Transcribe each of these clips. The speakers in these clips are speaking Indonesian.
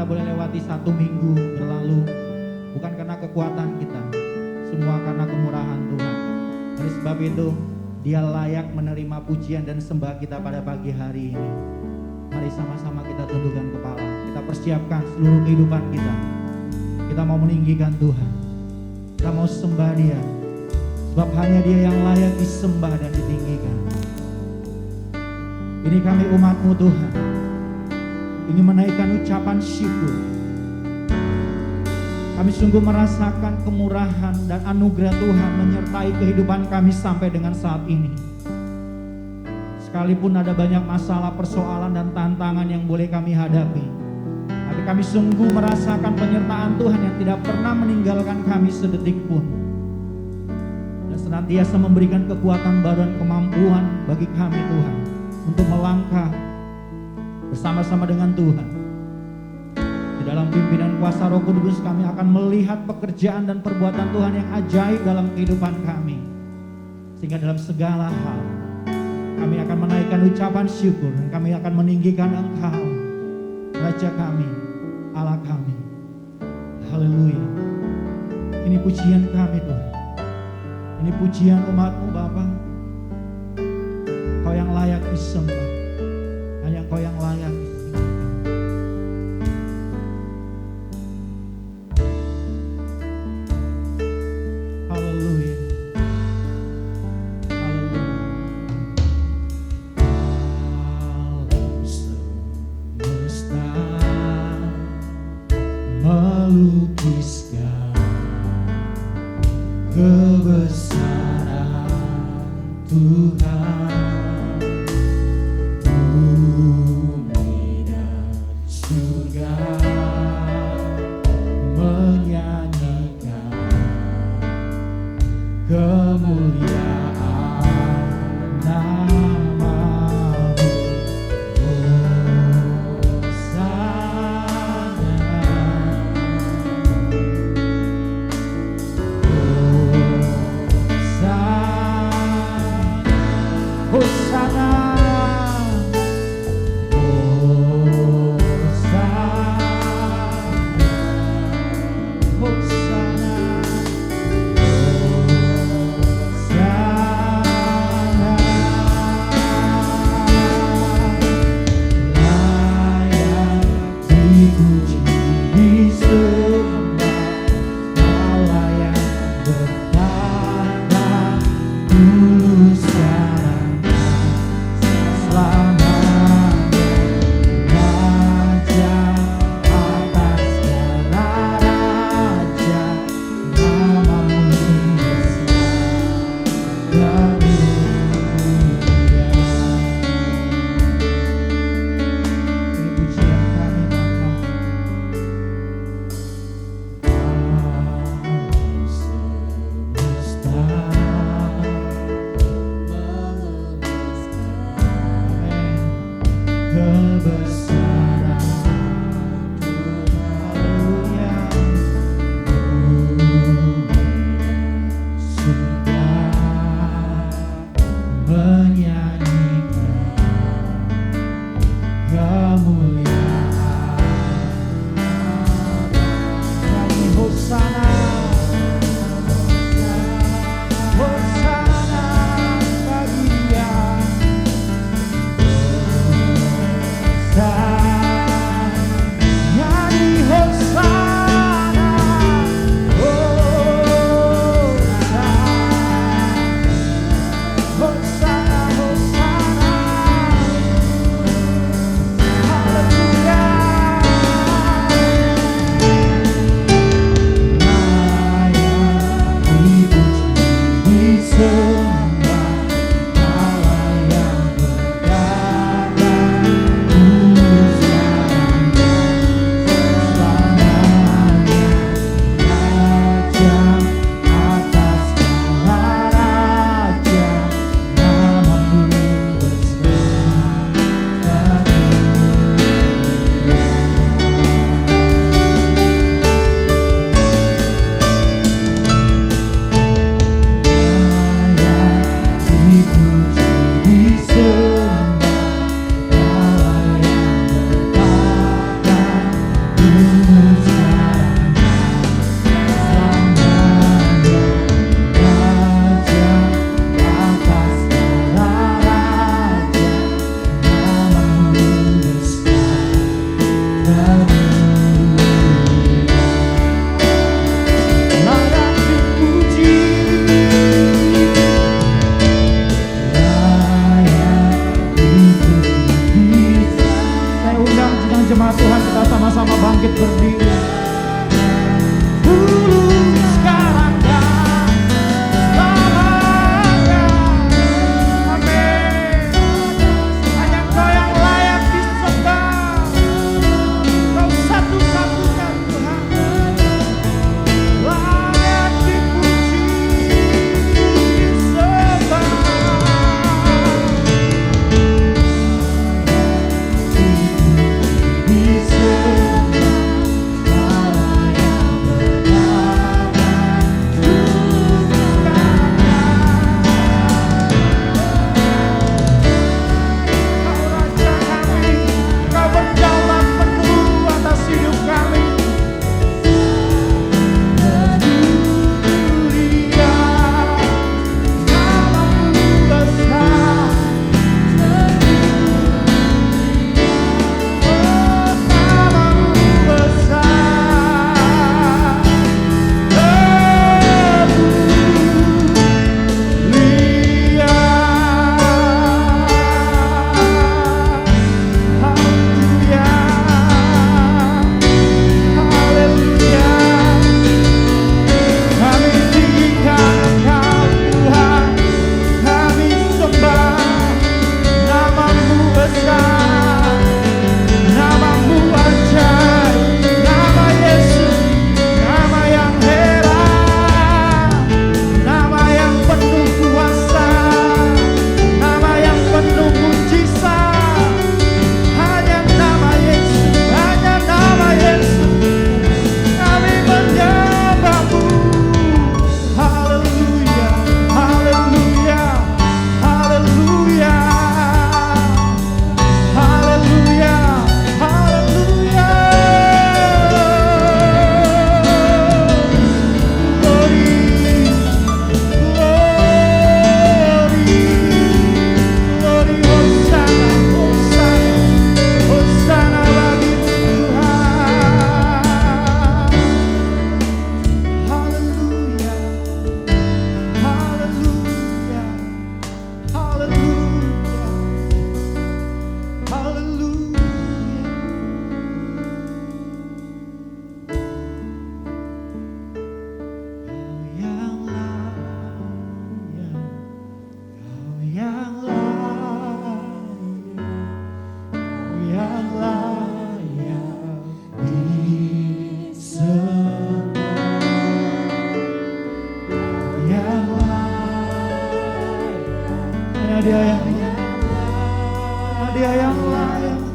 boleh lewati 1 minggu berlalu, bukan karena kekuatan kita, semua karena kemurahan Tuhan. Oleh sebab itu, Dia layak menerima pujian dan sembah kita pada pagi hari ini. Mari sama-sama kita tundukkan kepala, kita persiapkan seluruh kehidupan kita. Kita mau meninggikan Tuhan, kita mau sembah Dia, sebab hanya Dia yang layak disembah dan ditinggikan. Ini kami umat-Mu Tuhan, ingin menaikkan ucapan syukur. Kami sungguh merasakan kemurahan dan anugerah Tuhan menyertai kehidupan kami sampai dengan saat ini. Sekalipun ada banyak masalah, persoalan dan tantangan yang boleh kami hadapi, tapi kami sungguh merasakan penyertaan Tuhan yang tidak pernah meninggalkan kami sedetik pun. Dan senantiasa memberikan kekuatan baru dan kemampuan bagi kami Tuhan untuk melangkah bersama-sama dengan Tuhan. Di dalam pimpinan kuasa Roh Kudus kami akan melihat pekerjaan dan perbuatan Tuhan yang ajaib dalam kehidupan kami. Sehingga dalam segala hal kami akan menaikkan ucapan syukur dan kami akan meninggikan Engkau, Raja kami, Allah kami. Haleluya. Ini pujian kami Tuhan. Ini pujian umat-Mu Bapa. Kau yang layak disembah, hanya Kau yang layak. Haleluya. Haleluya. Alam semesta melukiskan kebesaran Tuhan. Bumi dan surga menyanyikan kemuliaan nama-Mu. Hosana, Hosana, Hosana. Dia yang layak.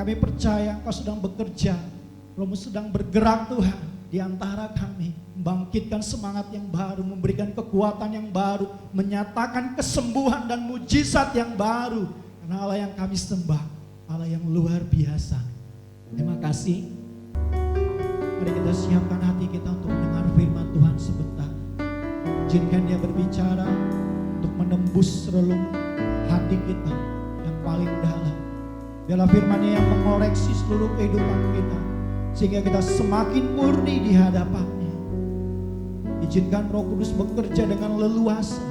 Kami percaya Engkau sedang bekerja, Rohmu sedang bergerak Tuhan di antara kami, membangkitkan semangat yang baru, memberikan kekuatan yang baru, menyatakan kesembuhan dan mujizat yang baru. Karena Allah yang kami sembah, Allah yang luar biasa. Terima kasih. Mari kita siapkan hati kita untuk mendengar firman Tuhan sebentar. Izinkan Dia berbicara untuk menembus relung hati kita yang paling dalam. Biarlah firman-Nya yang mengoreksi seluruh kehidupan kita, sehingga kita semakin murni di hadapan-Nya. Izinkan Roh Kudus bekerja dengan leluasa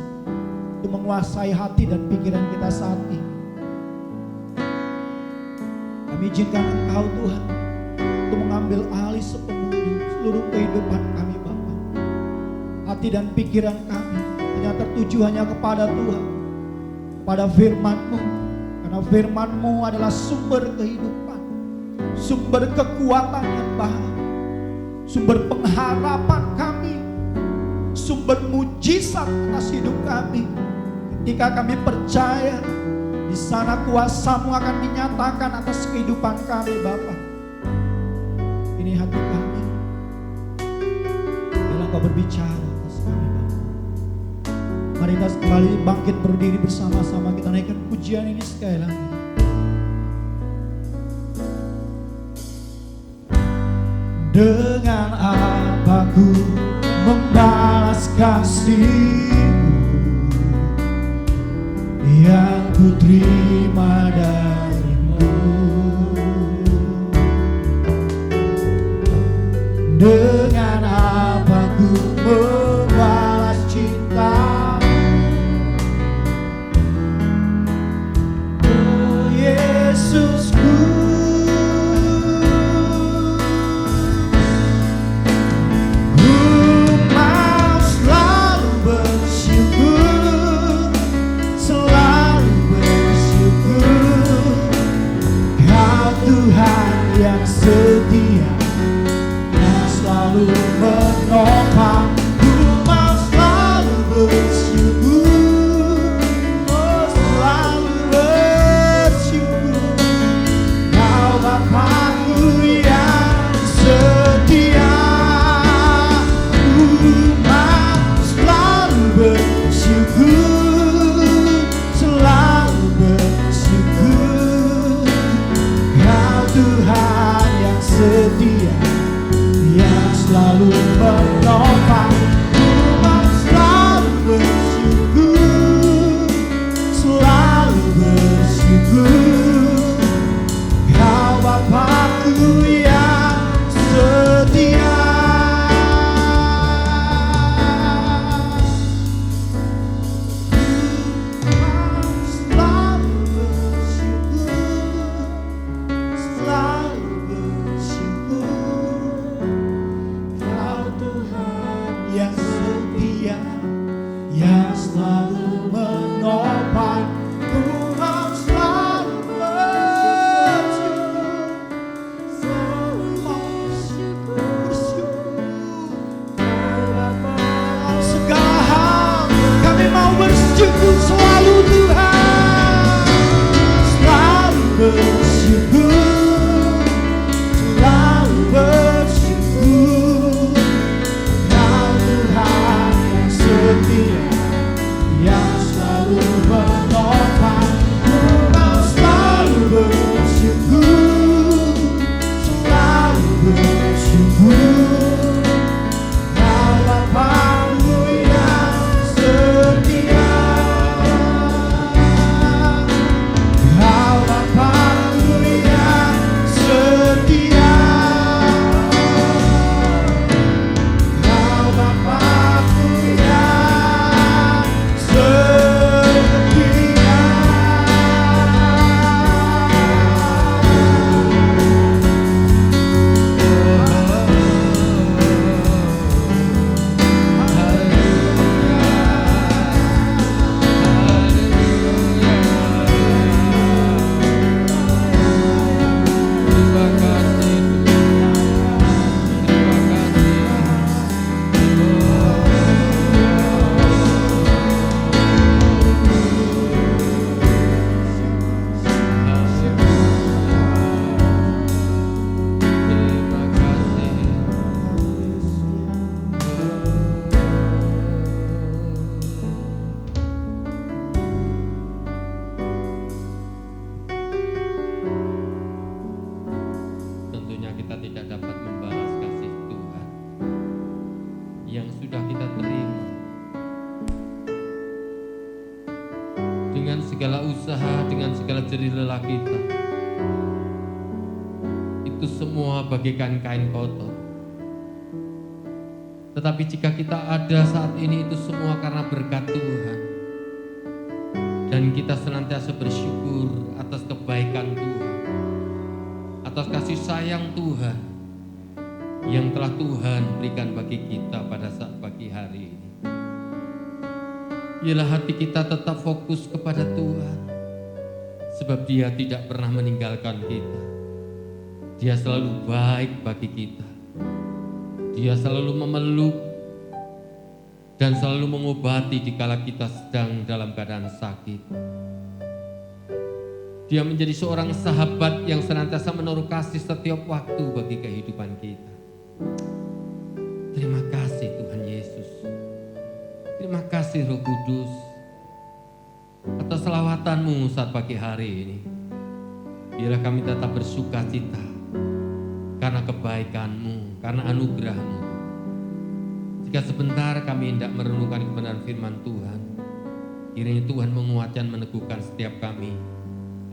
untuk menguasai hati dan pikiran kita saat ini. Kami izinkan Engkau Tuhan untuk mengambil alih sepenuhnya seluruh kehidupan kami Bapa. Hati dan pikiran kami hanya tertuju hanya kepada Tuhan, kepada firman-Mu. Karena firman-Mu adalah sumber kehidupan, sumber kekuatan yang baru, sumber pengharapan kami, sumber mujizat atas hidup kami. Ketika kami percaya, di sana kuasa-Mu akan dinyatakan atas kehidupan kami Bapa. Ini hati kami, biarlah Engkau berbicara atas kami Bapa. Mari kita kembali bangkit berdiri bersama-sama, kita naikkan pujian ini sekali lagi. Dengan apa ku membalas kasih-Mu yang ku terima dari-Mu? Dengan apa ku membalas cinta Yesusku? Ku mau selalu bersyukur, selalu bersyukur. Kau Tuhan yang setia, yang selalu menopang. Ku mau selalu bersyukur, oh selalu bersyukur. Kau Bapa-Ku yang setia, ku mau selalu bersyukur, selalu bersyukur. Kau Tuhan yang setia, yang selalu menopang. Ku mau selalu bersyukur, selalu bersyukur. Kau Bapa-Ku yang setia. Selalu bersyukur, Kau Tuhan yang setia, yang selalu menopang. Ku mau selalu bersyukur, segala hal kami mau bersyukur selalu Tuhan, selalu bersyukur, selalu bersyukur. Kau Tuhan yang setia, yang selalu menopang. Ku mau selalu bersyukur, selalu bersyukur. Kau Bapa-Ku yang setia, Kau Bapa-Ku yang setia, Kau Bapa-Ku yang setia. Tentunya kita tidak dapat membalas kasih Tuhan yang sudah kita terima dengan segala usaha, dengan segala jerih lelah kita. Itu semua bagaikan kain kotor. Tetapi jika kita ada saat ini, itu semua karena berkat Tuhan. Dan kita senantiasa bersyukur atas kebaikan Tuhan, atas kasih sayang Tuhan yang telah Tuhan berikan bagi kita pada saat pagi hari ini. Biarlah hati kita tetap fokus kepada Tuhan, sebab Dia tidak pernah meninggalkan kita. Dia selalu baik bagi kita. Dia selalu memeluk dan selalu mengobati dikala kita sedang dalam keadaan sakit. Dia menjadi seorang sahabat yang senantiasa menaruh kasih setiap waktu bagi kehidupan kita. Terima kasih Tuhan Yesus. Terima kasih Roh Kudus atas selawatan-Mu saat pagi hari ini. Biarlah kami tetap bersuka cita karena kebaikan-Mu, karena anugerah-Mu. Jika sebentar kami hendak merenungkan kebenaran firman Tuhan, kiranya Tuhan menguatkan, meneguhkan setiap kami,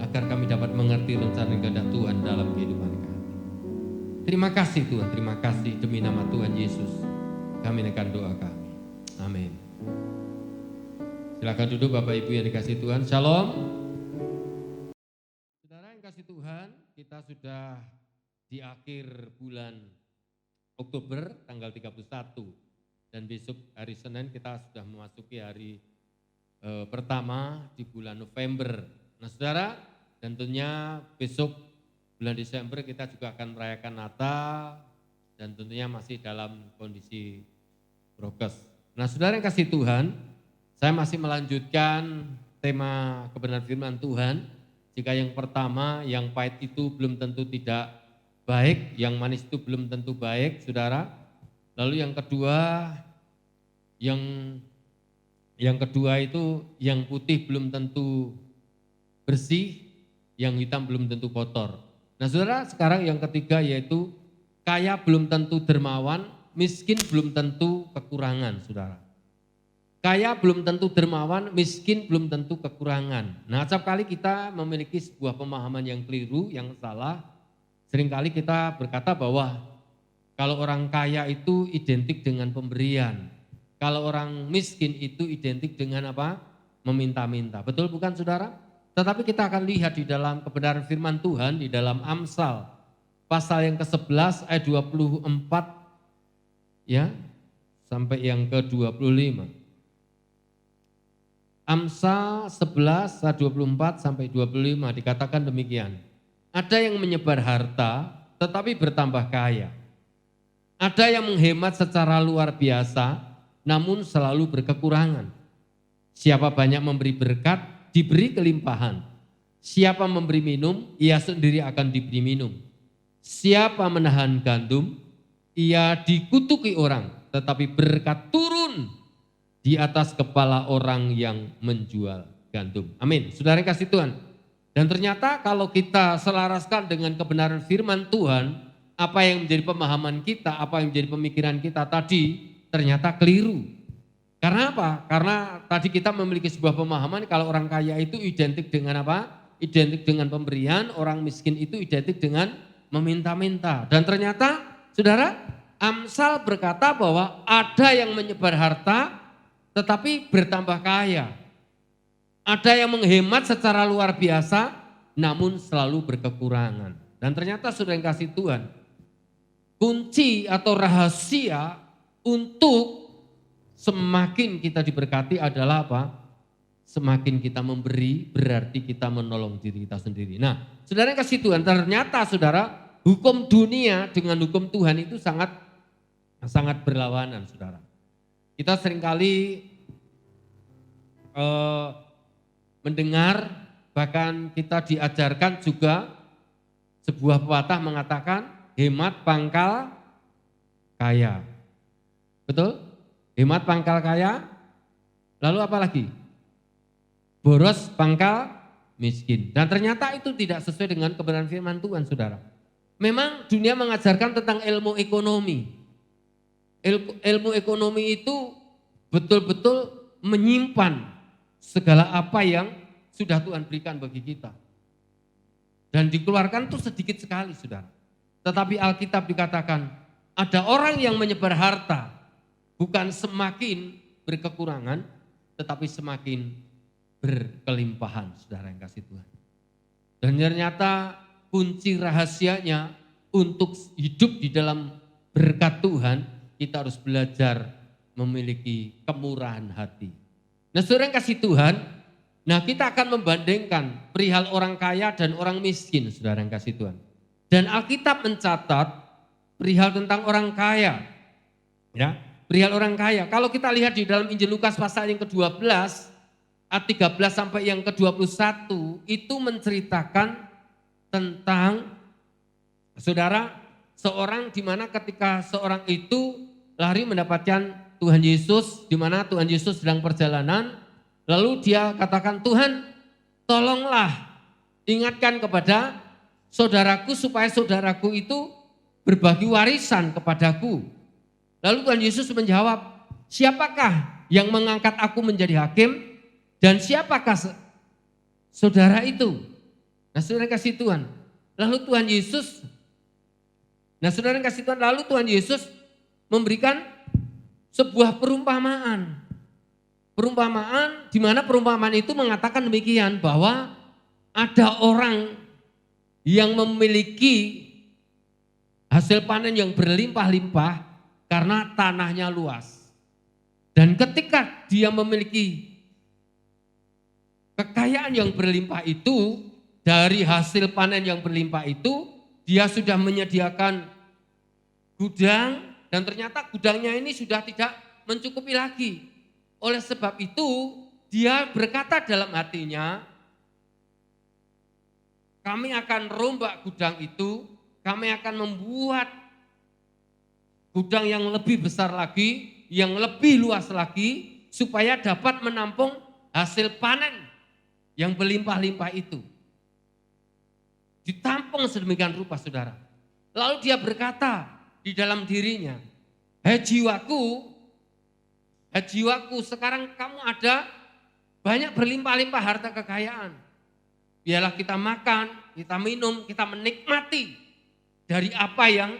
agar kami dapat mengerti rencana dan kehendak Tuhan dalam kehidupan kami. Terima kasih Tuhan, terima kasih demi nama Tuhan Yesus. Kami menaikkan doa kami. Amin. Silakan duduk Bapak Ibu yang dikasihi Tuhan. Shalom. Saudara yang kasih Tuhan, kita sudah di akhir bulan Oktober tanggal 31. Dan besok hari Senin kita sudah memasuki hari pertama di bulan November. Nah saudara, tentunya besok bulan Desember kita juga akan merayakan Natal dan tentunya masih dalam kondisi prokes. Nah, saudara yang kasih Tuhan, saya masih melanjutkan tema kebenaran firman Tuhan. Jika yang pertama, yang pahit itu belum tentu tidak baik, yang manis itu belum tentu baik, saudara. Lalu yang kedua, yang kedua itu yang putih belum tentu bersih, yang hitam belum tentu kotor. Nah, saudara, sekarang yang ketiga yaitu kaya belum tentu dermawan, miskin belum tentu kekurangan, saudara. Kaya belum tentu dermawan, miskin belum tentu kekurangan. Nah, acap kali kita memiliki sebuah pemahaman yang keliru, yang salah. Seringkali kita berkata bahwa kalau orang kaya itu identik dengan pemberian. Kalau orang miskin itu identik dengan apa? Meminta-minta. Betul bukan, saudara? Tetapi kita akan lihat di dalam kebenaran firman Tuhan, di dalam Amsal pasal yang ke-11 ayat 24 ya sampai yang ke-25. Amsal 11 ayat 24 sampai 25 dikatakan demikian. Ada yang menyebar harta tetapi bertambah kaya. Ada yang menghemat secara luar biasa namun selalu berkekurangan. Siapa banyak memberi berkat, diberi kelimpahan. Siapa memberi minum, ia sendiri akan diberi minum. Siapa menahan gandum, ia dikutuki orang, tetapi berkat turun di atas kepala orang yang menjual gandum. Amin. Saudara yang kasih Tuhan. Dan ternyata kalau kita selaraskan dengan kebenaran firman Tuhan, apa yang menjadi pemahaman kita, apa yang menjadi pemikiran kita tadi, ternyata keliru. Karena apa? Karena tadi kita memiliki sebuah pemahaman kalau orang kaya itu identik dengan apa? Identik dengan pemberian, orang miskin itu identik dengan meminta-minta. Dan ternyata, saudara, Amsal berkata bahwa ada yang menyebar harta tetapi bertambah kaya. Ada yang menghemat secara luar biasa namun selalu berkekurangan. Dan ternyata saudara yang kasih Tuhan, kunci atau rahasia untuk semakin kita diberkati adalah apa? Semakin kita memberi berarti kita menolong diri kita sendiri. Nah, saudara yang kasih Tuhan, ternyata saudara, hukum dunia dengan hukum Tuhan itu sangat berlawanan, saudara. Kita seringkali mendengar, bahkan kita diajarkan juga sebuah pepatah mengatakan hemat pangkal kaya. Betul? Hemat pangkal kaya, lalu apa lagi? Boros pangkal miskin. Dan ternyata itu tidak sesuai dengan kebenaran firman Tuhan, saudara. Memang dunia mengajarkan tentang ilmu ekonomi. Ilmu ekonomi itu betul-betul menyimpan segala apa yang sudah Tuhan berikan bagi kita. Dan dikeluarkan itu sedikit sekali, saudara. Tetapi Alkitab dikatakan ada orang yang menyebar harta bukan semakin berkekurangan, tetapi semakin berkelimpahan, saudara yang kasih Tuhan. Dan ternyata kunci rahasianya untuk hidup di dalam berkat Tuhan, kita harus belajar memiliki kemurahan hati. Nah, saudara yang kasih Tuhan, nah kita akan membandingkan perihal orang kaya dan orang miskin, saudara yang kasih Tuhan. Dan Alkitab mencatat perihal tentang orang kaya, ya. Perihal orang kaya, kalau kita lihat di dalam Injil Lukas pasal yang ke-12, ayat 13 sampai yang ke-21, itu menceritakan tentang, saudara, seorang di mana ketika seorang itu lari mendapatkan Tuhan Yesus, di mana Tuhan Yesus sedang perjalanan, lalu dia katakan, Tuhan tolonglah ingatkan kepada saudaraku supaya saudaraku itu berbagi warisan kepadaku. Lalu Tuhan Yesus menjawab, siapakah yang mengangkat aku menjadi hakim dan siapakah saudara itu? Nah, saudara kasih Tuhan. Lalu Tuhan Yesus, lalu Tuhan Yesus memberikan sebuah perumpamaan. Perumpamaan di mana perumpamaan itu mengatakan demikian bahwa ada orang yang memiliki hasil panen yang berlimpah-limpah karena tanahnya luas. Dan ketika dia memiliki kekayaan yang berlimpah itu, dari hasil panen yang berlimpah itu, dia sudah menyediakan gudang dan ternyata gudangnya ini sudah tidak mencukupi lagi. Oleh sebab itu, dia berkata dalam hatinya, kami akan rombak gudang itu, kami akan membuat gudang yang lebih besar lagi, yang lebih luas lagi, supaya dapat menampung hasil panen yang berlimpah-limpah itu. Ditampung sedemikian rupa, saudara. Lalu dia berkata di dalam dirinya, hei jiwaku, sekarang kamu ada banyak berlimpah-limpah harta kekayaan. Biarlah kita makan, kita minum, kita menikmati dari apa yang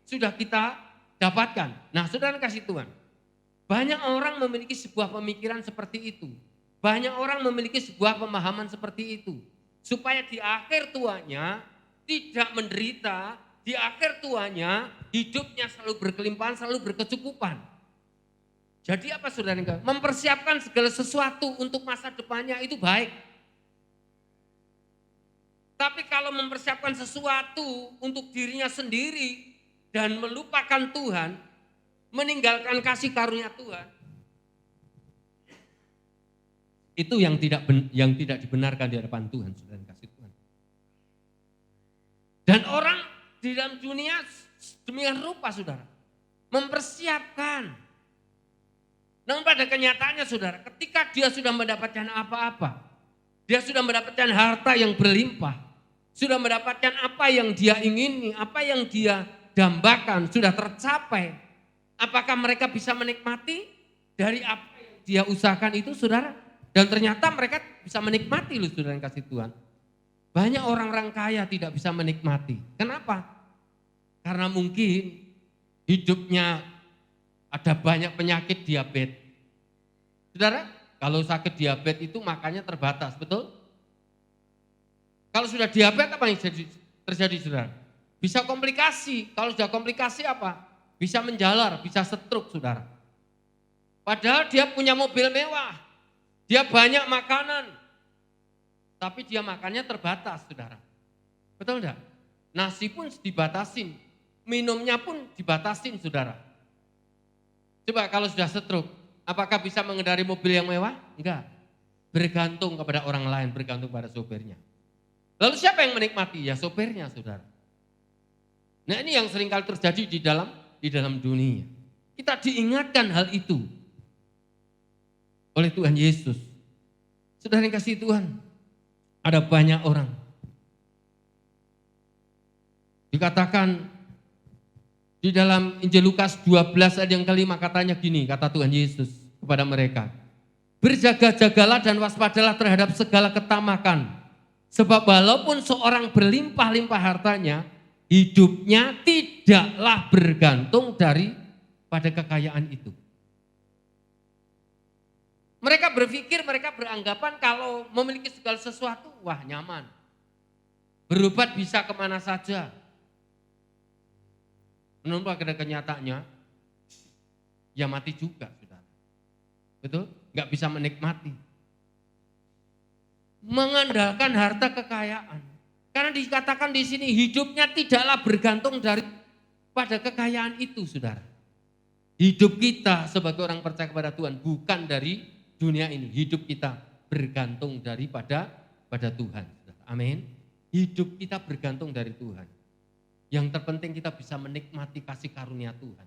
sudah kita dapatkan. Nah, saudara kasih Tuhan, banyak orang memiliki sebuah pemikiran seperti itu. Banyak orang memiliki sebuah pemahaman seperti itu. Supaya di akhir tuanya tidak menderita, di akhir tuanya hidupnya selalu berkelimpahan, selalu berkecukupan. Jadi apa saudara? Mempersiapkan segala sesuatu untuk masa depannya itu baik. Tapi kalau mempersiapkan sesuatu untuk dirinya sendiri dan melupakan Tuhan, meninggalkan kasih karunia Tuhan, itu yang tidak dibenarkan di hadapan Tuhan, saudara kasih Tuhan. Dan orang di dalam dunia demikian rupa, saudara, mempersiapkan. Namun pada kenyataannya, saudara, ketika dia sudah mendapatkan apa-apa, dia sudah mendapatkan harta yang berlimpah, sudah mendapatkan apa yang dia ingini, apa yang dia dambakan, sudah tercapai. Apakah mereka bisa menikmati dari apa yang dia usahakan itu, saudara? Dan ternyata mereka bisa menikmati loh, saudara yang kasih Tuhan. Banyak orang-orang kaya tidak bisa menikmati. Kenapa? Karena mungkin hidupnya ada banyak penyakit diabetes. Saudara, kalau sakit diabetes itu makannya terbatas, betul? Kalau sudah diabetes apa yang terjadi, saudara? Bisa komplikasi. Kalau sudah komplikasi apa? Bisa menjalar, bisa stroke, saudara. Padahal dia punya mobil mewah, dia banyak makanan, tapi dia makannya terbatas, saudara. Betul enggak? Nasi pun dibatasin, minumnya pun dibatasin, saudara. Coba kalau sudah stroke, apakah bisa mengendari mobil yang mewah? Enggak. Bergantung kepada orang lain, bergantung pada sopirnya. Lalu siapa yang menikmati? Ya sopirnya, saudara. Nah, ini yang seringkali terjadi di dalam dunia. Kita diingatkan hal itu oleh Tuhan Yesus. Saudara yang kasih Tuhan, ada banyak orang. Dikatakan di dalam Injil Lukas 12 ayat yang kelima, katanya gini, kata Tuhan Yesus kepada mereka. Berjaga-jagalah dan waspadalah terhadap segala ketamakan. Sebab walaupun seorang berlimpah-limpah hartanya, hidupnya tidaklah bergantung pada kekayaan itu. Mereka berpikir, mereka beranggapan kalau memiliki segala sesuatu, wah nyaman. Berobat bisa kemana saja. Menurut pada kenyataannya, ya mati juga, saudara. Betul? Nggak bisa menikmati. Mengandalkan harta kekayaan. Karena dikatakan di sini hidupnya tidaklah bergantung pada kekayaan itu, saudara. Hidup kita sebagai orang percaya kepada Tuhan bukan dari dunia ini. Hidup kita bergantung pada Tuhan. Amin. Hidup kita bergantung dari Tuhan. Yang terpenting kita bisa menikmati kasih karunia Tuhan.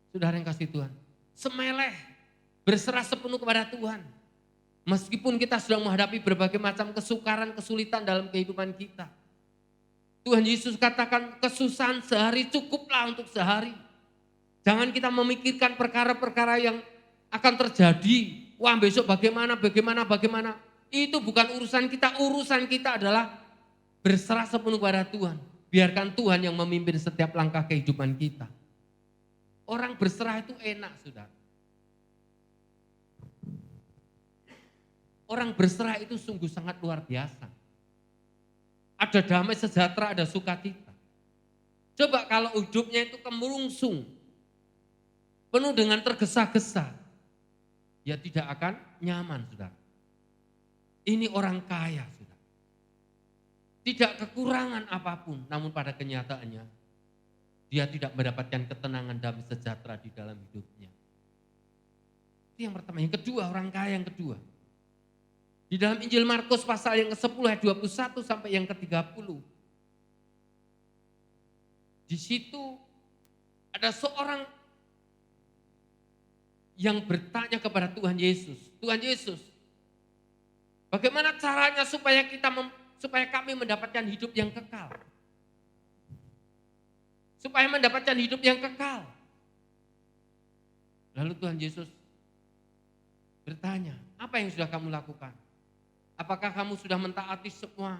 Saudara yang kasih Tuhan, semeleh, berserah sepenuh kepada Tuhan. Meskipun kita sedang menghadapi berbagai macam kesukaran, kesulitan dalam kehidupan kita. Tuhan Yesus katakan kesusahan sehari cukuplah untuk sehari. Jangan kita memikirkan perkara-perkara yang akan terjadi. Wah besok bagaimana. Itu bukan urusan kita. Urusan kita adalah berserah sepenuh pada Tuhan. Biarkan Tuhan yang memimpin setiap langkah kehidupan kita. Orang berserah itu enak, saudara. Orang berserah itu sungguh sangat luar biasa. Ada damai sejahtera, ada sukacita. Coba kalau hidupnya itu kemerungsung, penuh dengan tergesa-gesa, ya tidak akan nyaman, saudara. Ini orang kaya, saudara. tidak kekurangan apapun, namun pada kenyataannya dia tidak mendapatkan ketenangan dan sejahtera di dalam hidupnya. Itu yang pertama. Yang kedua, orang kaya yang kedua. Di dalam Injil Markus pasal yang ke-10 ayat 21 sampai yang ke-30. Di situ ada seorang yang bertanya kepada Tuhan Yesus. Tuhan Yesus, bagaimana caranya supaya kami mendapatkan hidup yang kekal? Supaya mendapatkan hidup yang kekal. Lalu Tuhan Yesus bertanya, apa yang sudah kamu lakukan? Apakah kamu sudah mentaati semua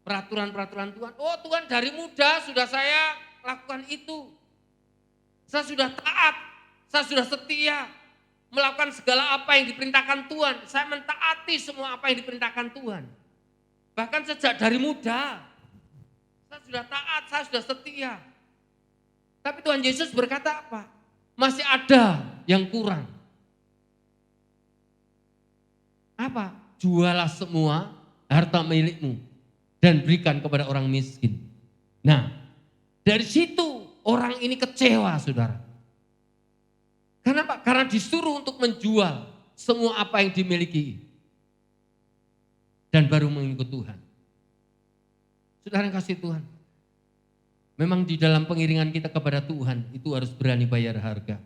peraturan-peraturan Tuhan? Oh Tuhan, dari muda sudah saya lakukan itu. Saya sudah taat, saya sudah setia, melakukan segala apa yang diperintahkan Tuhan. Saya mentaati semua apa yang diperintahkan Tuhan. Bahkan sejak dari muda, saya sudah taat, saya sudah setia. Tapi Tuhan Yesus berkata apa? Masih ada yang kurang. Apa? Jualah semua harta milikmu dan berikan kepada orang miskin. Nah, dari situ orang ini kecewa, saudara. Kenapa? Karena disuruh untuk menjual semua apa yang dimiliki dan baru mengikut Tuhan. Saudara yang kasih Tuhan, memang di dalam pengiringan kita kepada Tuhan itu harus berani bayar harga.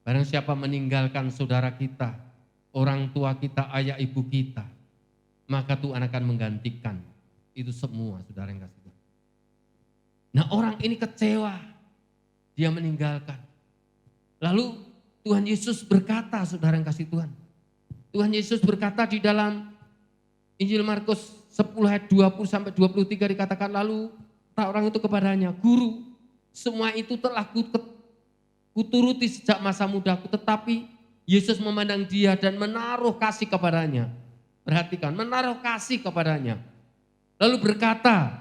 Barang siapa meninggalkan saudara kita, orang tua kita, ayah ibu kita, maka Tuhan akan menggantikan itu semua, saudara yang kasih Tuhan. Nah, orang ini kecewa, dia meninggalkan. Lalu Tuhan Yesus berkata, saudara yang kasih Tuhan. Tuhan Yesus berkata di dalam Injil Markus 10 ayat 20 sampai 23 dikatakan, lalu orang itu kepadanya, Guru, semua itu telah kuturuti sejak masa mudaku, tetapi Yesus memandang dia dan menaruh kasih kepadanya. Perhatikan, menaruh kasih kepadanya. Lalu berkata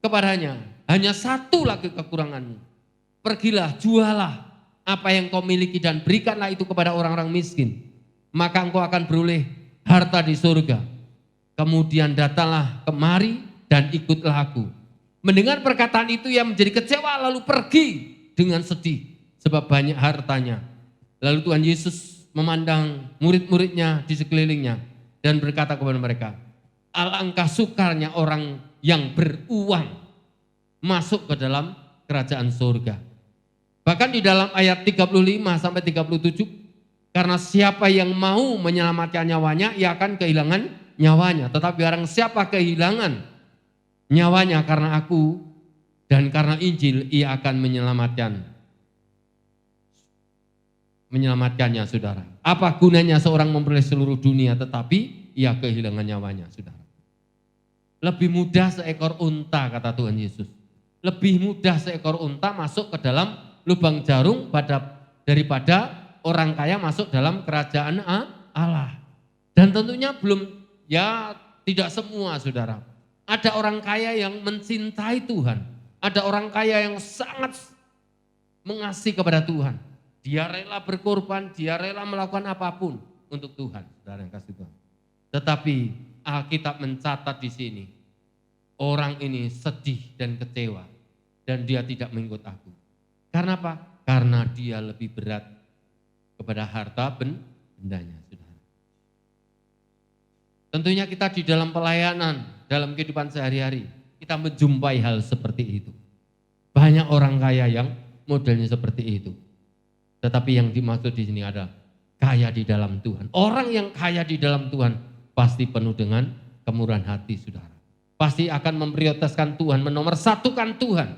kepadanya, hanya satu lagi kekuranganmu. Pergilah, jualah apa yang kau miliki dan berikanlah itu kepada orang-orang miskin. Maka engkau akan beroleh harta di surga. Kemudian datanglah kemari dan ikutlah aku. Mendengar perkataan itu ia menjadi kecewa lalu pergi dengan sedih sebab banyak hartanya. Lalu Tuhan Yesus memandang murid-muridnya di sekelilingnya dan berkata kepada mereka, alangkah sukarnya orang yang beruang masuk ke dalam kerajaan surga. Bahkan di dalam ayat 35 sampai 37, karena siapa yang mau menyelamatkan nyawanya, ia akan kehilangan nyawanya. Tetapi barang siapa kehilangan nyawanya karena aku dan karena Injil, ia akan menyelamatkannya, saudara. Apa gunanya seorang memperoleh seluruh dunia tetapi ia kehilangan nyawanya, saudara. Lebih mudah seekor unta, kata Tuhan Yesus. Lebih mudah seekor unta masuk ke dalam lubang jarum daripada orang kaya masuk dalam kerajaan Allah. Dan tentunya tidak semua, saudara. Ada orang kaya yang mencintai Tuhan. Ada orang kaya yang sangat mengasihi kepada Tuhan. Dia rela berkorban, dia rela melakukan apapun untuk Tuhan, saudara yang kasih Tuhan. Tetapi Alkitab mencatat di sini, orang ini sedih dan kecewa dan dia tidak mengikut aku. Karena apa? Karena dia lebih berat kepada harta bendanya, saudara. Tentunya kita di dalam pelayanan, dalam kehidupan sehari-hari, kita menjumpai hal seperti itu. Banyak orang kaya yang modelnya seperti itu. Tetapi yang dimaksud di sini adalah kaya di dalam Tuhan. Orang yang kaya di dalam Tuhan pasti penuh dengan kemurahan hati, saudara. Pasti akan memprioritaskan Tuhan, menomorsatukan Tuhan.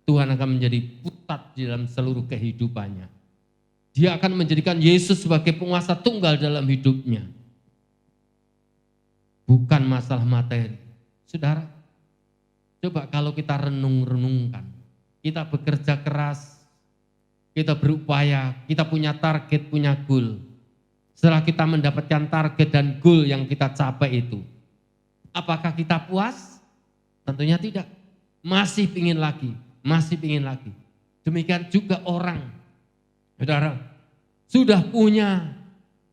Tuhan akan menjadi pusat di dalam seluruh kehidupannya. Dia akan menjadikan Yesus sebagai penguasa tunggal dalam hidupnya. Bukan masalah materi. Saudara, coba kalau kita renung-renungkan, kita bekerja keras, kita berupaya, kita punya target, punya goal. Setelah kita mendapatkan target dan goal yang kita capai itu, apakah kita puas? Tentunya tidak. Masih pingin lagi, masih pingin lagi. Demikian juga orang, saudara, sudah punya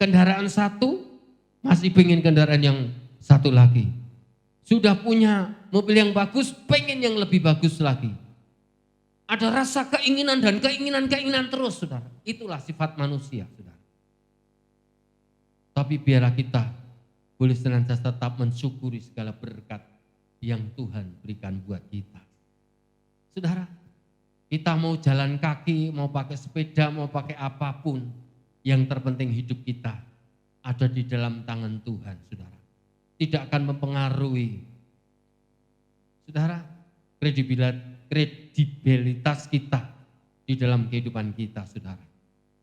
kendaraan satu, masih pingin kendaraan yang satu lagi. Sudah punya mobil yang bagus, pengen yang lebih bagus lagi. Ada rasa keinginan dan keinginan terus, saudara. Itulah sifat manusia, saudara. Tapi biarlah kita boleh senantiasa tetap mensyukuri segala berkat yang Tuhan berikan buat kita. Saudara, kita mau jalan kaki, mau pakai sepeda, mau pakai apapun, yang terpenting hidup kita ada di dalam tangan Tuhan, saudara. Tidak akan mempengaruhi, saudara, kredibilitas kita di dalam kehidupan kita, saudara.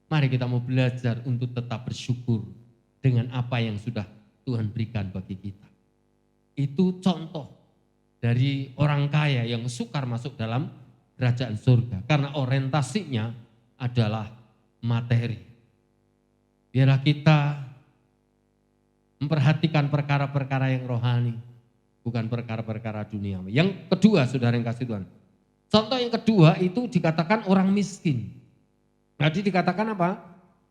Mari kita mau belajar untuk tetap bersyukur dengan apa yang sudah Tuhan berikan bagi kita. Itu contoh dari orang kaya yang sukar masuk dalam kerajaan surga. Karena orientasinya adalah materi. Biarlah kita memperhatikan perkara-perkara yang rohani, bukan perkara-perkara duniawi. Yang kedua, saudara yang kasih Tuhan. Contoh yang kedua itu dikatakan orang miskin. Jadi dikatakan apa?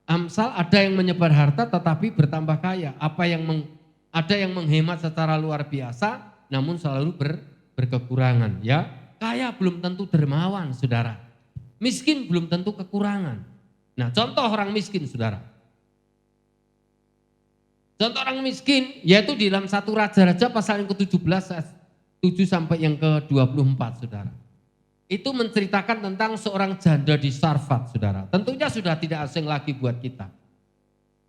Amsal ada yang menyebar harta tetapi bertambah kaya. Ada yang menghemat secara luar biasa namun selalu berkekurangan. Ya, kaya belum tentu dermawan, saudara. Miskin belum tentu kekurangan. Nah, contoh orang miskin, saudara. Contoh orang miskin yaitu di dalam 1 Raja-Raja pasal yang ke-17 7 sampai yang ke-24, saudara. Itu menceritakan tentang seorang janda di Sarfat, saudara. Tentunya sudah tidak asing lagi buat kita.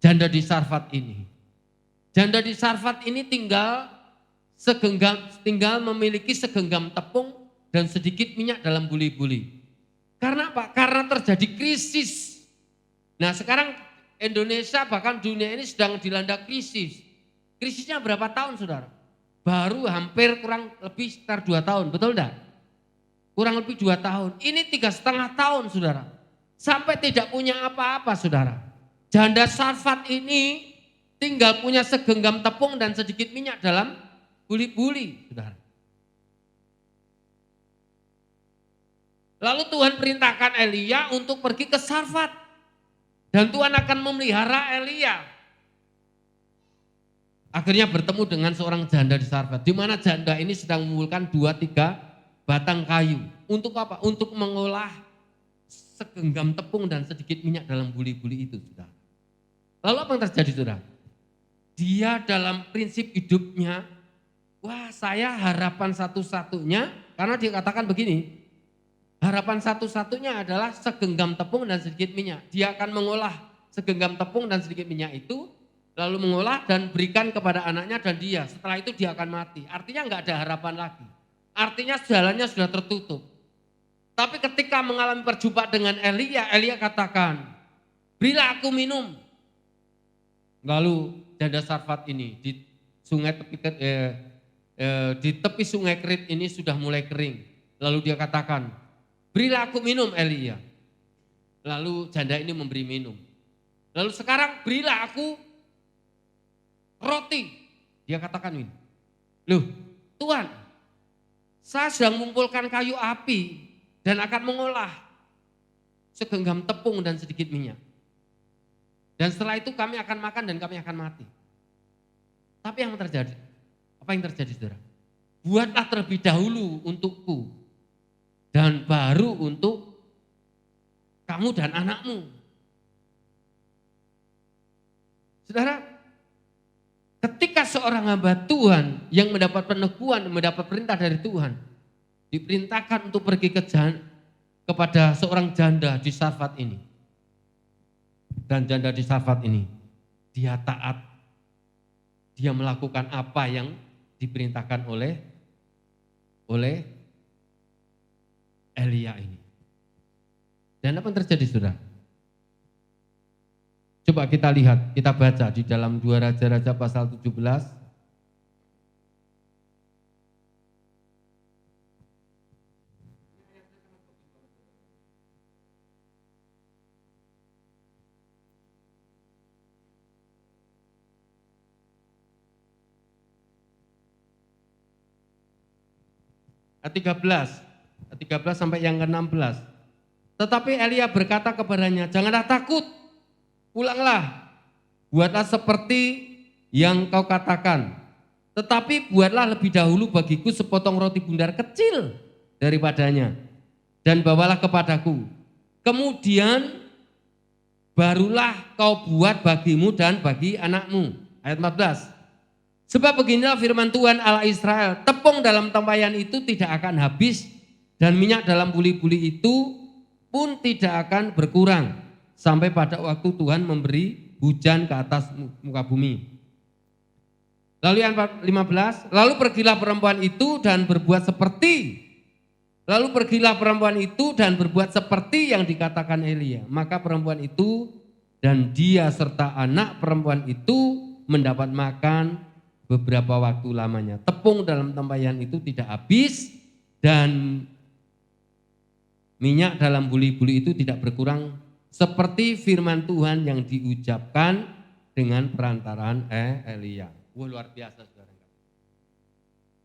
Janda di Sarfat ini. Janda di Sarfat ini tinggal memiliki segenggam tepung dan sedikit minyak dalam buli-buli. Karena apa? Karena terjadi krisis. Nah, sekarang Indonesia bahkan dunia ini sedang dilanda krisis. Krisisnya berapa tahun, saudara? Baru hampir kurang lebih sekitar 2 tahun, betul enggak? Kurang lebih 2 tahun. Ini 3,5 tahun, saudara. Sampai tidak punya apa-apa, saudara. Janda Sarfat ini tinggal punya segenggam tepung dan sedikit minyak dalam buli-buli, saudara. Lalu Tuhan perintahkan Elia untuk pergi ke Sarfat. Dan Tuhan akan memelihara Elia. Akhirnya bertemu dengan seorang janda di Sarfat. Di mana janda ini sedang mengumpulkan 2-3 batang kayu. Untuk apa? Untuk mengolah segenggam tepung dan sedikit minyak dalam buli-buli itu, saudara. Lalu apa yang terjadi, saudara? Dia dalam prinsip hidupnya, wah, saya harapan satu-satunya, karena dia katakan begini, harapan satu-satunya adalah segenggam tepung dan sedikit minyak. Dia akan mengolah segenggam tepung dan sedikit minyak itu, lalu mengolah dan berikan kepada anaknya dan dia. Setelah itu dia akan mati. Artinya enggak ada harapan lagi. Artinya jalannya sudah tertutup. Tapi ketika mengalami perjumpaan dengan Elia, Elia katakan, berilah aku minum. Lalu janda Sarfat ini di tepi sungai Kerit ini sudah mulai kering. Lalu dia katakan, berilah aku minum, Elia. Lalu janda ini memberi minum. Lalu sekarang berilah aku roti. Dia katakan ini, loh Tuhan, saya sedang mengumpulkan kayu api dan akan mengolah segenggam tepung dan sedikit minyak. Dan setelah itu kami akan makan dan kami akan mati. Tapi yang terjadi, apa yang terjadi, saudara? Buatlah terlebih dahulu untukku dan baru untuk kamu dan anakmu. Saudara, ketika seorang hamba Tuhan yang mendapat peneguhan, mendapat perintah dari Tuhan, diperintahkan untuk pergi kepada seorang janda di Sarfat ini. Dan janda di Sarfat ini, dia taat, dia melakukan apa yang diperintahkan oleh Elia ini. Dan apa yang terjadi, saudara? Coba kita lihat, kita baca di dalam 2 Raja-Raja pasal 17. Ayat 13 sampai yang ke-16. Tetapi Elia berkata kepadanya, janganlah takut, pulanglah, buatlah seperti yang kau katakan. Tetapi buatlah lebih dahulu bagiku sepotong roti bundar kecil daripadanya dan bawalah kepadaku. Kemudian barulah kau buat bagimu dan bagi anakmu. Ayat 14. Sebab beginilah firman Tuhan Allah Israel, tepung dalam tempayan itu tidak akan habis dan minyak dalam buli-buli itu pun tidak akan berkurang sampai pada waktu Tuhan memberi hujan ke atas muka bumi. Lalu yang 15, lalu pergilah perempuan itu dan berbuat seperti yang dikatakan Elia. Maka perempuan itu dan dia serta anak perempuan itu mendapat makan beberapa waktu lamanya. Tepung dalam tempayan itu tidak habis dan minyak dalam buli-buli itu tidak berkurang seperti firman Tuhan yang diucapkan dengan perantaraan Elia. Wah, luar biasa saudara.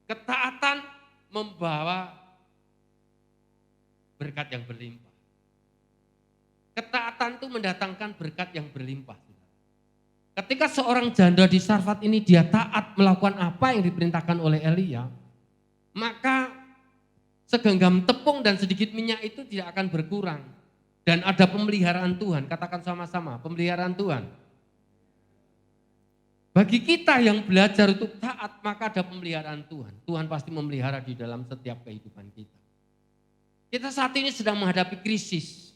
Ketaatan membawa berkat yang berlimpah. Ketaatan itu mendatangkan berkat yang berlimpah. Ketika seorang janda di Sarfat ini dia taat melakukan apa yang diperintahkan oleh Elia, maka segenggam tepung dan sedikit minyak itu tidak akan berkurang. Dan ada pemeliharaan Tuhan, katakan sama-sama, pemeliharaan Tuhan. Bagi kita yang belajar untuk taat, maka ada pemeliharaan Tuhan. Tuhan pasti memelihara di dalam setiap kehidupan kita. Kita saat ini sedang menghadapi krisis.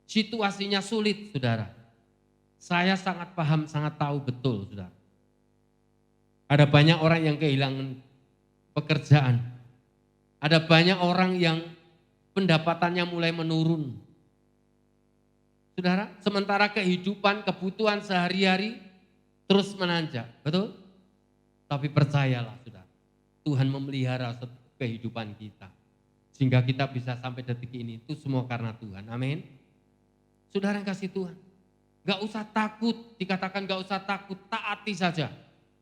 Situasinya sulit, saudara. Saya sangat paham, sangat tahu betul, saudara. Ada banyak orang yang kehilangan pekerjaan. Ada banyak orang yang pendapatannya mulai menurun. Saudara, sementara kehidupan, kebutuhan sehari-hari terus menanjak, betul? Tapi percayalah, saudara, Tuhan memelihara kehidupan kita. Sehingga kita bisa sampai detik ini, itu semua karena Tuhan, amin. Saudara yang kasih Tuhan, gak usah takut, dikatakan gak usah takut, taati saja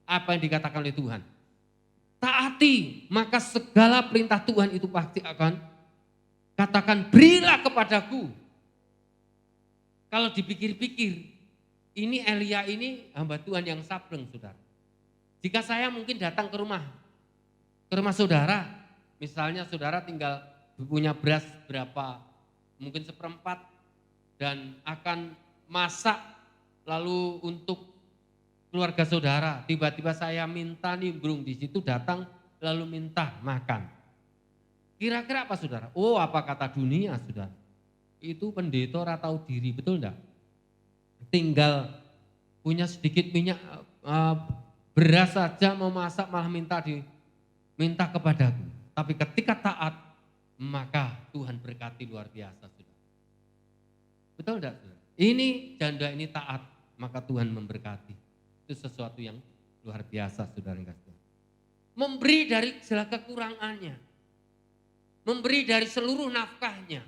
apa yang dikatakan oleh Tuhan. Taati, maka segala perintah Tuhan itu pasti akan katakan berilah kepadaku. Kalau dipikir-pikir, ini Elia ini hamba Tuhan yang sabreng, saudara. Jika saya mungkin datang ke rumah saudara, misalnya saudara tinggal punya beras berapa, mungkin seperempat, dan akan masak lalu untuk keluarga saudara, tiba-tiba saya minta nimbrung di situ, datang lalu minta makan. Kira-kira apa saudara? Oh, apa kata dunia saudara? Itu pendeta ora tahu diri, betul enggak? Tinggal punya sedikit minyak beras saja mau masak malah minta kepadaku. Tapi ketika taat maka Tuhan berkati luar biasa saudara. Betul enggak saudara? Ini janda ini taat, maka Tuhan memberkati. Itu sesuatu yang luar biasa, saudara yang kasih. Memberi dari segala kekurangannya. Memberi dari seluruh nafkahnya.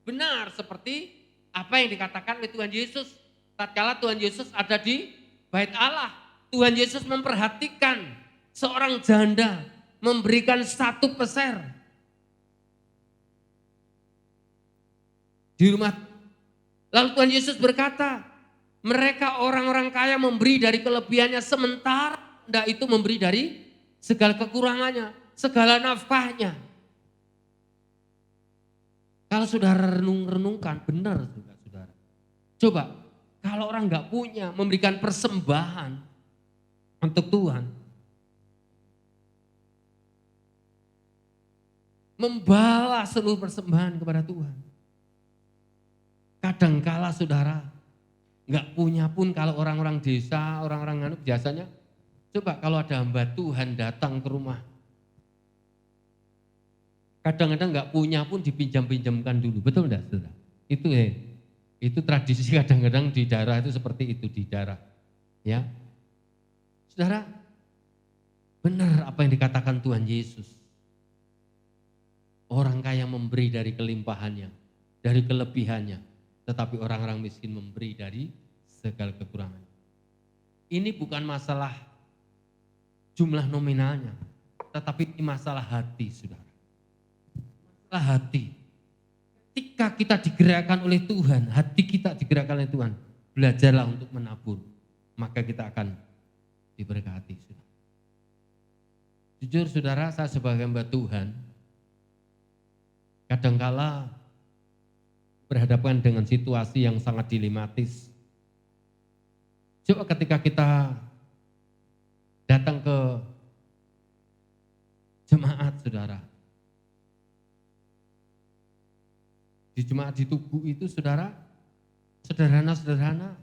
Benar seperti apa yang dikatakan oleh Tuhan Yesus. Tatkala Tuhan Yesus ada di Bait Allah, Tuhan Yesus memperhatikan seorang janda memberikan 1 peser di rumah. Lalu Tuhan Yesus berkata, mereka orang-orang kaya memberi dari kelebihannya, sementara Anda itu memberi dari segala kekurangannya, segala nafkahnya. Kalau saudara renungkan, benar juga saudara. Coba, kalau orang nggak punya, memberikan persembahan untuk Tuhan, membawa seluruh persembahan kepada Tuhan. Kadangkala saudara nggak punya pun, kalau orang-orang desa, orang-orang biasanya, coba kalau ada hamba Tuhan datang ke rumah, kadang-kadang nggak punya pun dipinjam-pinjamkan dulu, betul enggak saudara? Itu tradisi kadang-kadang di daerah itu seperti itu di daerah, ya. Saudara, benar apa yang dikatakan Tuhan Yesus. Orang kaya memberi dari kelimpahannya, dari kelebihannya. Tetapi orang-orang miskin memberi dari segala kekurangan. Ini bukan masalah jumlah nominalnya, tetapi ini masalah hati, saudara. Masalah hati. Ketika kita digerakkan oleh Tuhan, hati kita digerakkan oleh Tuhan, belajarlah untuk menabur, maka kita akan diberkati, saudara. Jujur saudara, saya sebagai hamba Tuhan, kadangkala berhadapan dengan situasi yang sangat dilematis. Coba ketika kita datang ke jemaat saudara, di jemaat di Tugu itu saudara, sederhana-sederhana.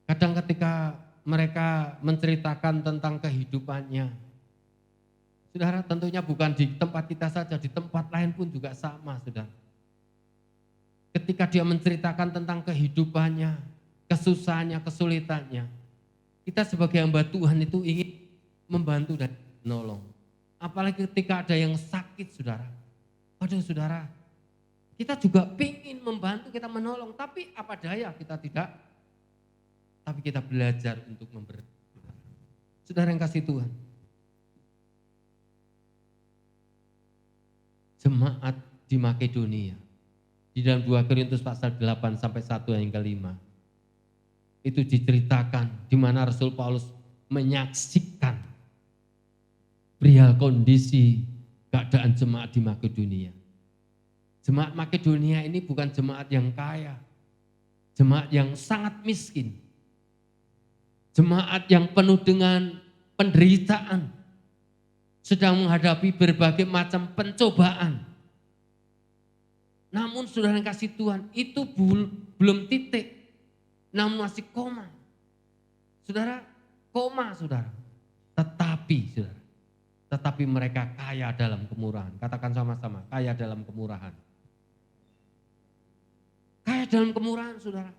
Kadang ketika mereka menceritakan tentang kehidupannya, saudara, tentunya bukan di tempat kita saja, di tempat lain pun juga sama, saudara. Ketika dia menceritakan tentang kehidupannya, kesusahannya, kesulitannya, kita sebagai hamba Tuhan itu ingin membantu dan menolong. Apalagi ketika ada yang sakit, saudara. Waduh, saudara, kita juga ingin membantu, kita menolong, tapi apa daya kita tidak. Tapi kita belajar untuk memberi. Saudara yang kasih Tuhan, jemaat di Makedonia, di dalam 2 Korintus pasal 8 sampai 1 yang kelima, itu diceritakan di mana Rasul Paulus menyaksikan perihal kondisi keadaan jemaat di Makedonia. Jemaat Makedonia ini bukan jemaat yang kaya, jemaat yang sangat miskin, jemaat yang penuh dengan penderitaan, sedang menghadapi berbagai macam pencobaan. Namun saudara yang kasih Tuhan, itu belum titik, namun masih koma. Saudara, koma saudara. Tetapi mereka kaya dalam kemurahan. Katakan sama-sama, kaya dalam kemurahan. Kaya dalam kemurahan saudara.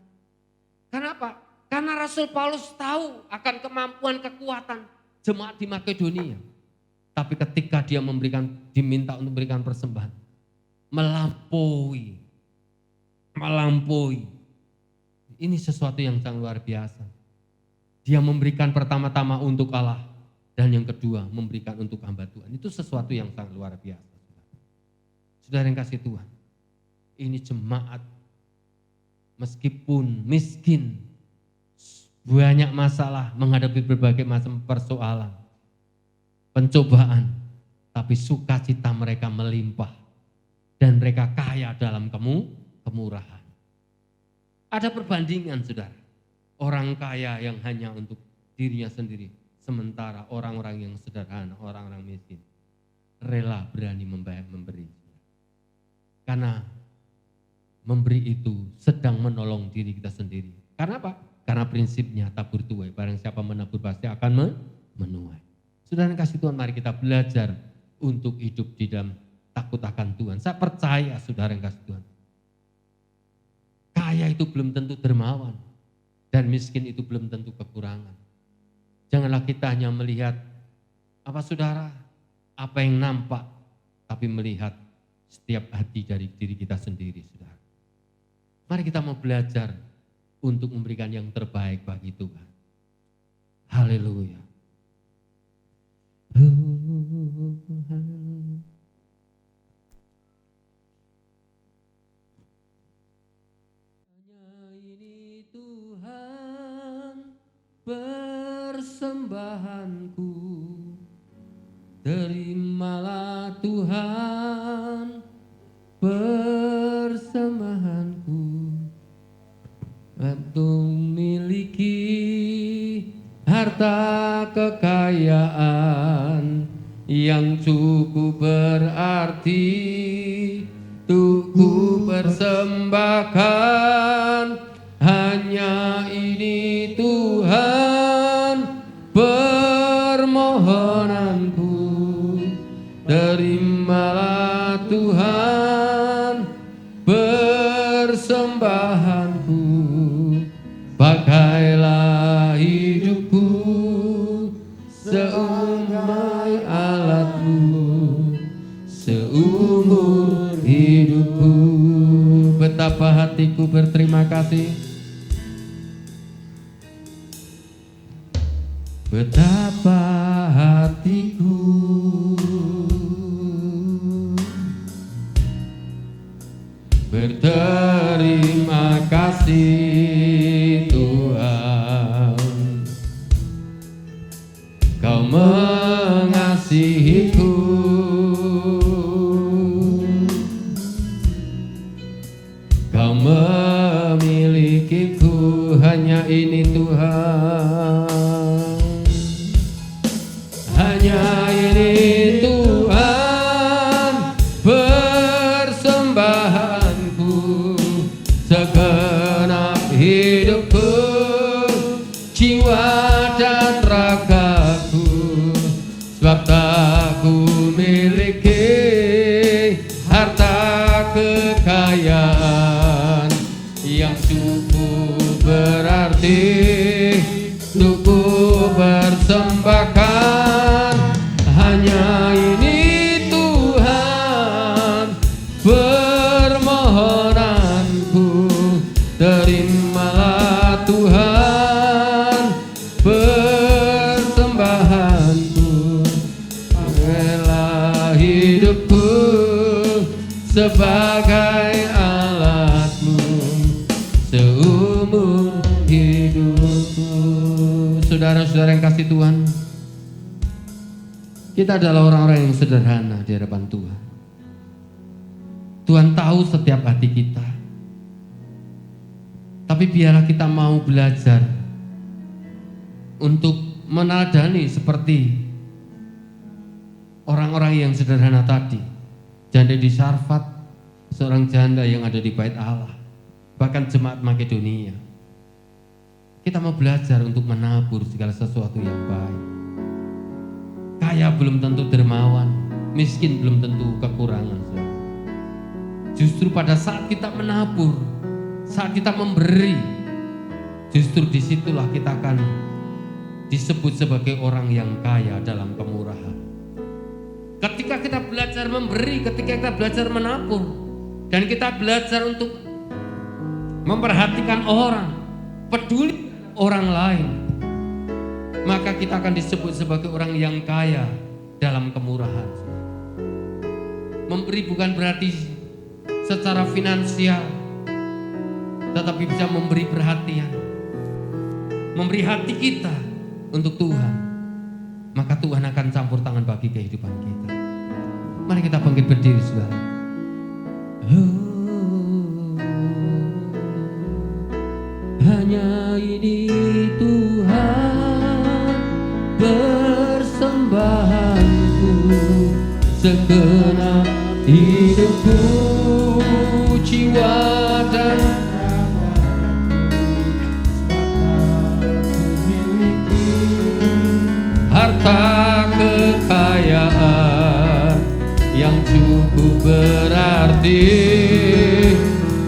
Kenapa? Karena Rasul Paulus tahu akan kemampuan kekuatan jemaat di Makedonia. Tapi ketika dia diminta untuk memberikan persembahan, melampaui. Ini sesuatu yang sangat luar biasa. Dia memberikan pertama-tama untuk Allah, dan yang kedua memberikan untuk hamba Tuhan. Itu sesuatu yang sangat luar biasa. Saudara yang kasih Tuhan, ini jemaat meskipun miskin, banyak masalah, menghadapi berbagai macam persoalan, pencobaan, tapi sukacita mereka melimpah dan mereka kaya dalam kemurahan. Ada perbandingan saudara, orang kaya yang hanya untuk dirinya sendiri, sementara orang-orang yang sederhana, orang-orang miskin, rela berani memberi. Karena memberi itu sedang menolong diri kita sendiri. Karena apa? Karena prinsipnya tabur tuai, barang siapa menabur pasti akan menuai. Saudara yang kasih Tuhan, mari kita belajar untuk hidup di dalam takut akan Tuhan. Saya percaya saudara yang kasih Tuhan, kaya itu belum tentu dermawan, dan miskin itu belum tentu kekurangan. Janganlah kita hanya melihat apa yang nampak, tapi melihat setiap hati dari diri kita sendiri, saudara. Mari kita mau belajar untuk memberikan yang terbaik bagi Tuhan. Haleluya. Hanya ini Tuhan persembahanku, terimalah Tuhan persembahanku. Untuk miliki harta kekayaan yang cukup berarti untuk ku persembahkan, hanya ini Tuhan permohonanku. Terimalah Tuhan persembahanku, pakailah hidupku seumai alatmu, seumur hidupku. Betapa hatiku berterima kasih, betapa hatiku berterima kasih Tuhan. Kau miliki harta kekayaan yang cukup berarti untuk ku persembahkan. Hanya ini Tuhan permohonanku, terimalah Tuhan persembahanku. Pakailah hidupku sebagai alatmu seumur hidupku. Saudara-saudara yang kasih Tuhan, kita adalah orang-orang yang sederhana di hadapan Tuhan. Tuhan tahu setiap hati kita. Tapi biarlah kita mau belajar untuk meneladani seperti orang-orang yang sederhana tadi. Janda di Sarfat, seorang janda yang ada di bait Allah, bahkan jemaat Makedonia. Kita mau belajar untuk menabur segala sesuatu yang baik. Kaya belum tentu dermawan, miskin belum tentu kekurangan. Justru pada saat kita menabur, saat kita memberi, justru disitulah kita akan disebut sebagai orang yang kaya dalam kemurahan. Ketika kita belajar memberi, ketika kita belajar menabur, dan kita belajar untuk memperhatikan orang, peduli orang lain, maka kita akan disebut sebagai orang yang kaya dalam kemurahan. Memberi bukan berarti secara finansial, tetapi bisa memberi perhatian, memberi hati kita untuk Tuhan, maka Tuhan akan campur tangan bagi kehidupan kita. Mari kita bangkit berdiri, saudara. Hanya ini Tuhan persembahanku, segenap hidupku, jiwa dan harta kekayaan yang cukup berarti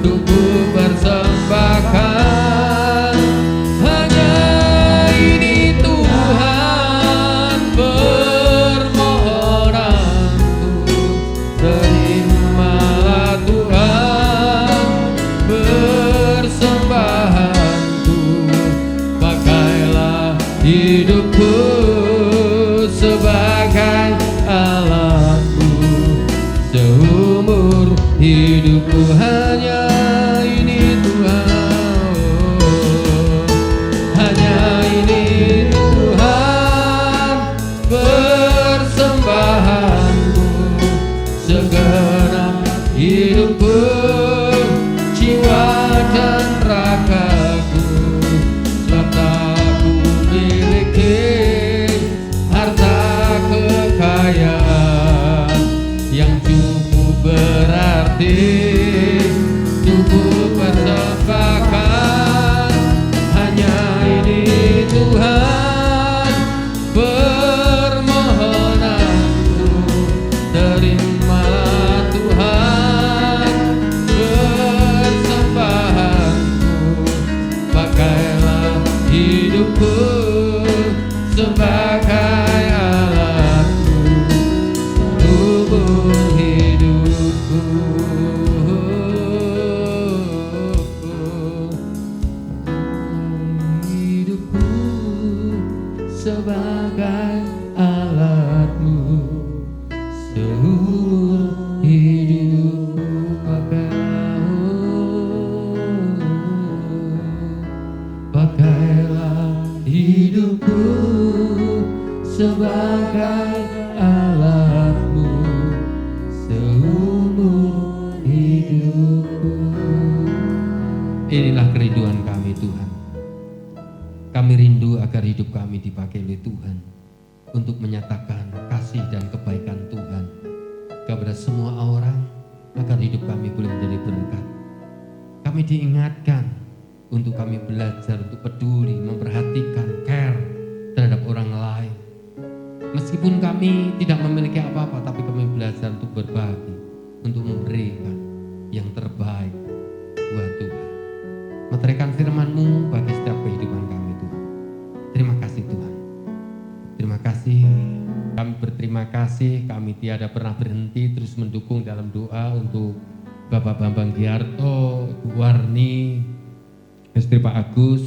untuk ku persembahkan. Hanya ini Tuhan permohonanku, terimalah Tuhan persembahanku. Pakailah hidupku sebagai alatmu seumur hidupku. Hanya ini Tuhan, hanya ini Tuhan persembahanku, segenap hidupku, jiwa dan ragaku. Sebab tak ku miliki harta kekayaan yang cukup berarti untuk ku persembahkan. Hanya ini Tuhan permohonanku, terimalah Tuhan persembahanku. Pakailah hidupku sebagai alatmu seumur hidupku. Hidupku sebagai alatmu seumur hidupku. Pakailah hidupku sebagai alatmu seumur hidupku. Inilah kerinduan kami, Tuhan. Kami rindu agar hidup kami dipakai oleh Tuhan untuk menyatakan kasih dan kebaikan Tuhan kepada semua orang, agar hidup kami boleh menjadi berkat. Kami diingatkan untuk kami belajar untuk peduli, memperhatikan, care terhadap orang lain. Meskipun kami tidak memiliki apa-apa, tapi kami belajar untuk berbagi, untuk memberikan yang terbaik buat Tuhan. Meteraikan firman-Mu bagi setiap kehidupan kami Tuhan. Terima kasih Tuhan. Terima kasih. Kami berterima kasih, kami tiada pernah berhenti terus mendukung dalam doa untuk Bapak Bambang Giarto, Ibu Warni, istri Pak Agus,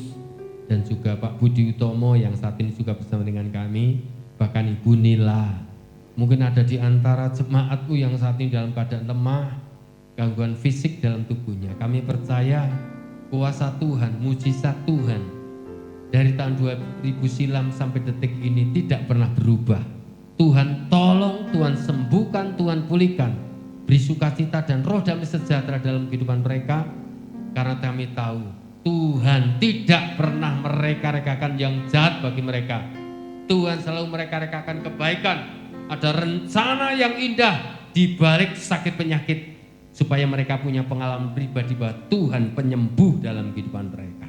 dan juga Pak Budi Utomo yang saat ini juga bersama dengan kami. Bahkan Ibu Nila, mungkin ada di antara jemaatku yang saat ini dalam keadaan lemah, gangguan fisik dalam tubuhnya. Kami percaya kuasa Tuhan, mujizat Tuhan dari tahun 2000 silam sampai detik ini tidak pernah berubah. Tuhan tolong, Tuhan sembuhkan, Tuhan pulihkan, beri sukacita dan roh damai sejahtera dalam kehidupan mereka, karena kami tahu Tuhan tidak pernah mereka-rekakan yang jahat bagi mereka. Tuhan selalu mereka-rekakan kebaikan. Ada rencana yang indah di balik sakit penyakit, supaya mereka punya pengalaman pribadi bahwa Tuhan penyembuh dalam kehidupan mereka.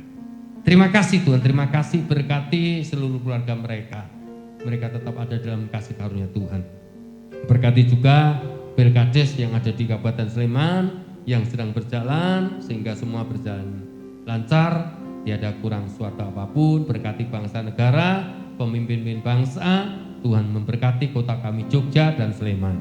Terima kasih Tuhan, terima kasih, berkati seluruh keluarga mereka. Mereka tetap ada dalam kasih karunia Tuhan. Berkati juga Pelkades yang ada di Kabupaten Sleman yang sedang berjalan sehingga semua berjalan lancar, tiada kurang suatu apapun. Berkati bangsa negara, pemimpin bangsa, Tuhan memberkati kota kami Jogja dan Sleman.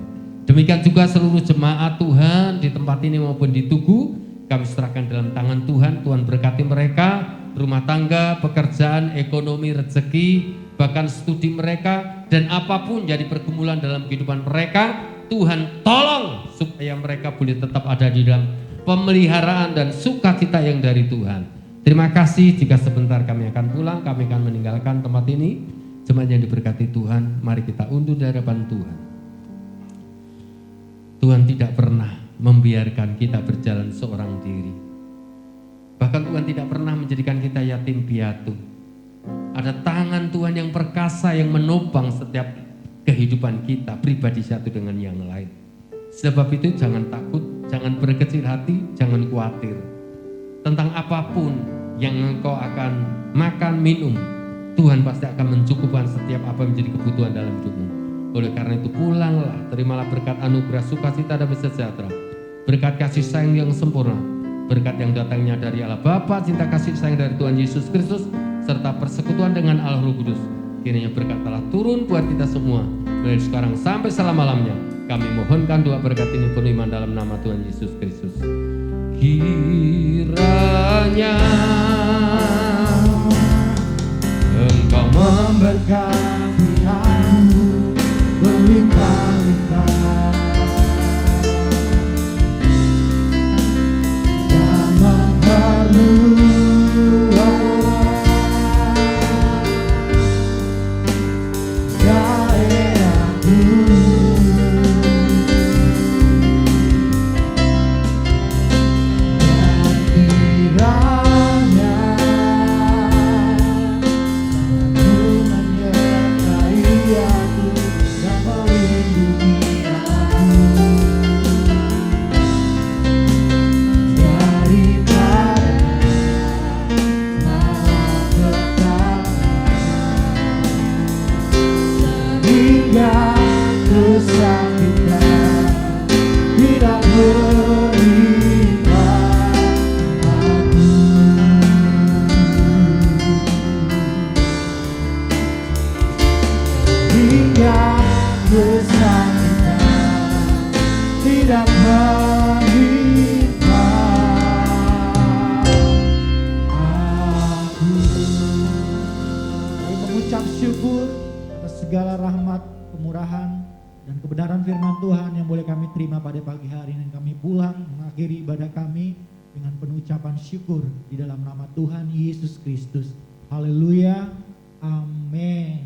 Demikian juga seluruh jemaat Tuhan di tempat ini maupun di Tugu, kami serahkan dalam tangan Tuhan. Tuhan berkati mereka, rumah tangga, pekerjaan, ekonomi, rezeki, bahkan studi mereka, dan apapun jadi pergumulan dalam kehidupan mereka, Tuhan tolong supaya mereka boleh tetap ada di dalam pemeliharaan dan sukacita yang dari Tuhan. Terima kasih. Jika sebentar kami akan pulang, kami akan meninggalkan tempat ini. Jemaat yang diberkati Tuhan, mari kita undur di hadapan Tuhan. Tuhan tidak pernah membiarkan kita berjalan seorang diri. Bahkan Tuhan tidak pernah menjadikan kita yatim piatu. Ada tangan Tuhan yang perkasa yang menopang setiap kehidupan kita pribadi satu dengan yang lain. Sebab itu jangan takut, jangan berkecil hati, jangan khawatir tentang apapun yang engkau akan makan, minum. Tuhan pasti akan mencukupkan setiap apa yang menjadi kebutuhan dalam hidupmu. Oleh karena itu pulanglah, terimalah berkat anugerah sukacita dan sejahtera, berkat kasih sayang yang sempurna, berkat yang datangnya dari Allah Bapa, cinta kasih sayang dari Tuhan Yesus Kristus, serta persekutuan dengan Allah Roh Kudus. Kiranya berkat telah turun buat kita semua dari sekarang sampai selama-lamanya. Kami mohonkan doa berkat ini penuh iman dalam nama Tuhan Yesus Kristus. Kiranya Engkau memberkati aku berlimpah-limpah dan memperluas daerahku, dan kiranya kesakitan tidak menimpa aku, hingga kesakitan tidak menimpa aku. Kami mengucap syukur atas segala rahmat, kemurahan, dan kebenaran firman Tuhan yang boleh kami terima pada pagi hari ini. Kami pulang mengakhiri ibadah kami dengan penuh ucapan syukur di dalam nama Tuhan Yesus Kristus. Haleluya, amin.